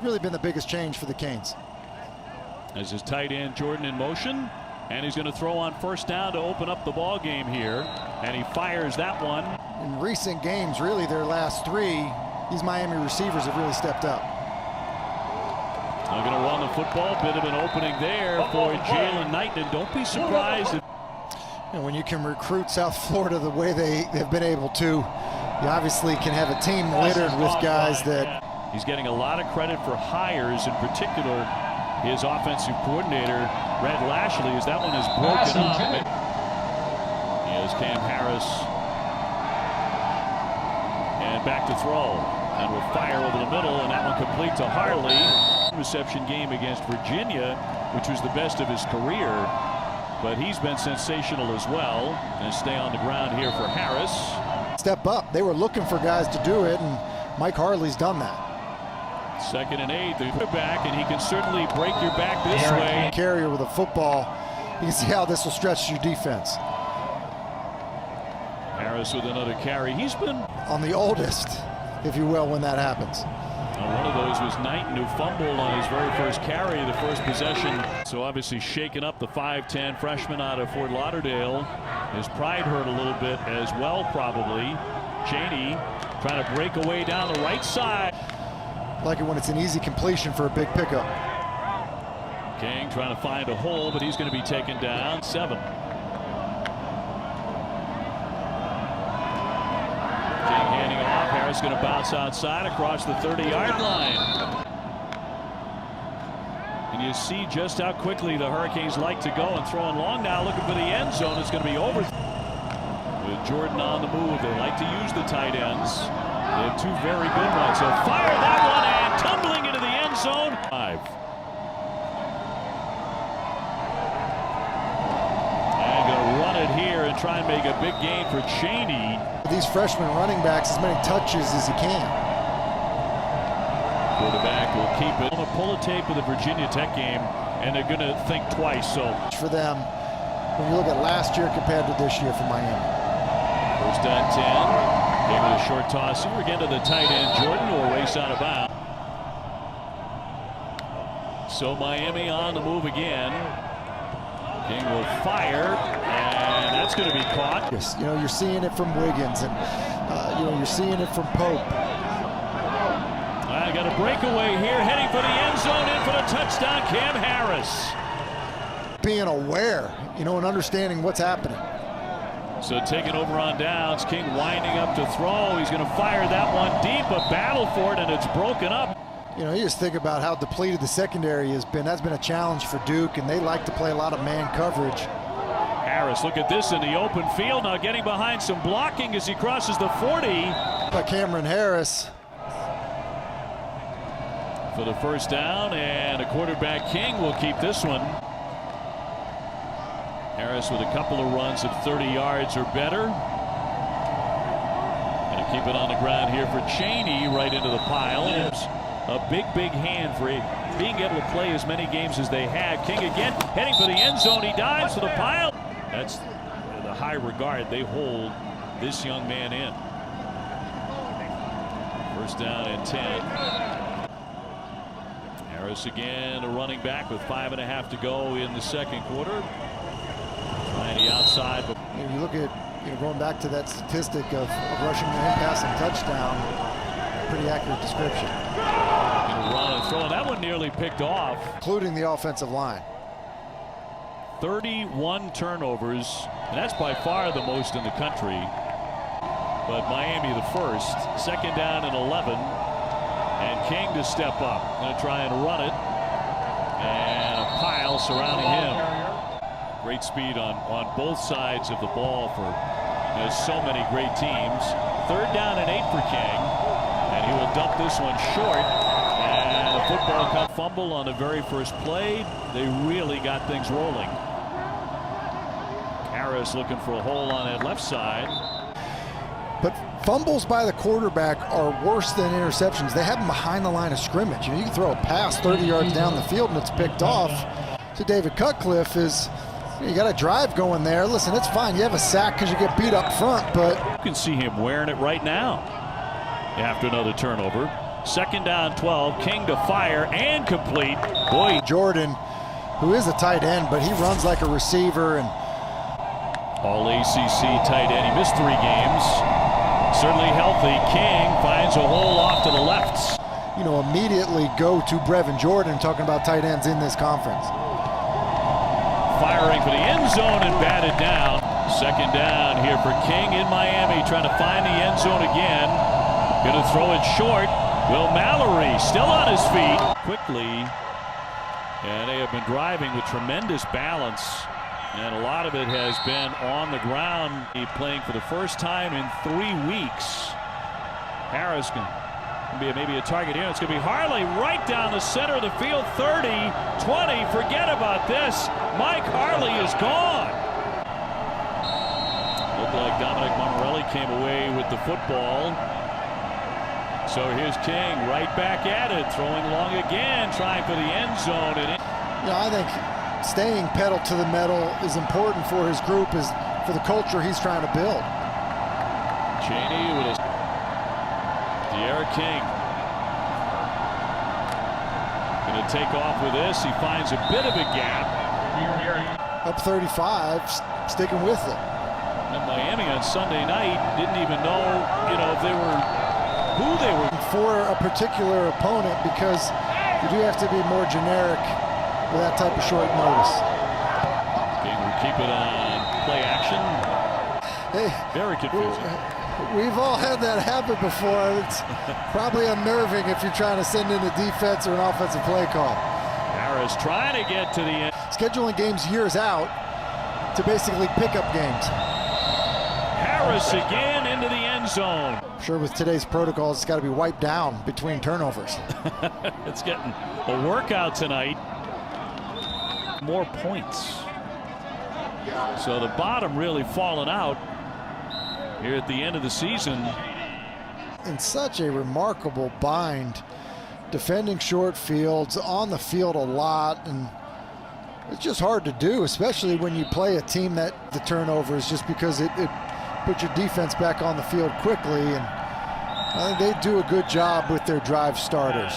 really been the biggest change for the Canes. As his tight end Jordan in motion, and he's going to throw on first down to open up the ball game here, and he fires that one. In recent games, really their last three, these Miami receivers have really stepped up. They're going to run the football. Bit of an opening there for Jalen Knight, and don't be surprised if... And when you can recruit South Florida the way they have been able to, you obviously can have a team littered with guys that... He's getting a lot of credit for hires, in particular his offensive coordinator, Red Lashley, as that one is broken up. Here's Cam Harris. And back to throw. And will fire over the middle, and that one complete to Harley. Reception game against Virginia, which was the best of his career. But he's been sensational as well. And stay on the ground here for Harris. Step up. They were looking for guys to do it, and Mike Harley's done that. 2nd and 8, the back, and he can certainly break your back this way. Carrier with a football. You can see how this will stretch your defense. Harris with another carry. He's been on the oldest, if you will, when that happens. One of those was Knighton, who fumbled on his very first carry, the first possession. So obviously shaking up the 5'10" freshman out of Fort Lauderdale. His pride hurt a little bit as well, probably. Cheney trying to break away down the right side. Like it when it's an easy completion for a big pickup. King trying to find a hole, but he's going to be taken down. 7. King handing off. Harris going to bounce outside across the 30-yard line. And you see just how quickly the Hurricanes like to go, and throwing long now, looking for the end zone. It's going to be over. With Jordan on the move, they like to use the tight ends. They have two very good ones. So fire that one, and tumbling into the end zone. 5. And going to run it here and try and make a big gain for Cheney. These freshman running backs as many touches as he can. Quarterback will keep it. I'm going to pull a tape of the Virginia Tech game, and they're going to think twice. So for them, when you look at last year compared to this year for Miami. First down 10. Gave it a short toss here again to the tight end Jordan, who will race out of bounds. So Miami on the move again. King will fire, and that's going to be caught. You know, you're seeing it from Wiggins, and you know, you're seeing it from Pope. I got a breakaway here, heading for the end zone, in for the touchdown, Cam Harris. Being aware, you know, and understanding what's happening. So taking over on downs, King winding up to throw. He's going to fire that one deep, a battle for it, and it's broken up. You know, you just think about how depleted the secondary has been. That's been a challenge for Duke, and they like to play a lot of man coverage. Harris, look at this in the open field, now getting behind some blocking as he crosses the 40. By Cameron Harris. For the first down, and a quarterback King will keep this one. Harris with a couple of runs of 30 yards or better. Going to keep it on the ground here for Cheney, right into the pile. A big hand for being able to play as many games as they had. King again, heading for the end zone. He dives to the pile. That's the high regard they hold this young man in. First down and 10. Harris again, a running back with 5.5 to go in the second quarter. Trying the outside. You look at, going back to that statistic of rushing and passing touchdown, pretty accurate description. Run and throw, and that one nearly picked off. Including the offensive line. 31 turnovers, and that's by far the most in the country. But Miami the first. 2nd down and 11. And King to step up. Going to try and run it. And a pile surrounding him. Great speed on both sides of the ball for so many great teams. 3rd down and 8 for King. And he will dump this one short. And the football comes fumble on the very first play. They really got things rolling. Harris looking for a hole on that left side. But fumbles by the quarterback are worse than interceptions. They have them behind the line of scrimmage. You can throw a pass 30 yards down the field and it's picked off. So David Cutcliffe is, you got a drive going there. Listen, it's fine. You have a sack because you get beat up front, but you can see him wearing it right now after another turnover. Second down 12. King to fire and complete. Boy, Jordan, who is a tight end, but he runs like a receiver. And all ACC tight end. He missed 3 games. Certainly healthy. King finds a hole off to the left. you know, immediately go to Brevin Jordan, talking about tight ends in this conference. Firing for the end zone and batted down. Second down here for King in Miami, trying to find the end zone again. Going to throw it short. Will Mallory still on his feet quickly, and they have been driving with tremendous balance, and a lot of it has been on the ground. He's playing for the first time in 3 weeks. Harris can be maybe a target here. It's going to be Harley right down the center of the field. 30, 20. Forget about this. Mike Harley is gone. Looked like Dominic Monterelli came away with the football. So here's King right back at it, throwing long again, trying for the end zone. And I think staying pedal to the metal is important for his group, is for the culture he's trying to build. Cheney with a De'Ara King. Going to take off with this. He finds a bit of a gap. Up 35, sticking with it. And Miami on Sunday night didn't even know, if they were, who they were. For a particular opponent, because you do have to be more generic with that type of short notice. King will keep it on play action. Hey, very confusing. We've all had that happen before. It's probably unnerving if you're trying to send in a defense or an offensive play call. Harris trying to get to the end. Scheduling games years out to basically pick up games. Harris again into the end zone. I'm sure with today's protocols, it's got to be wiped down between turnovers. It's getting a workout tonight. More points. So the bottom really falling out here at the end of the season. In such a remarkable bind, defending short fields, on the field a lot, and it's just hard to do, especially when you play a team that the turnovers, just because it puts your defense back on the field quickly. And I think they do a good job with their drive starters.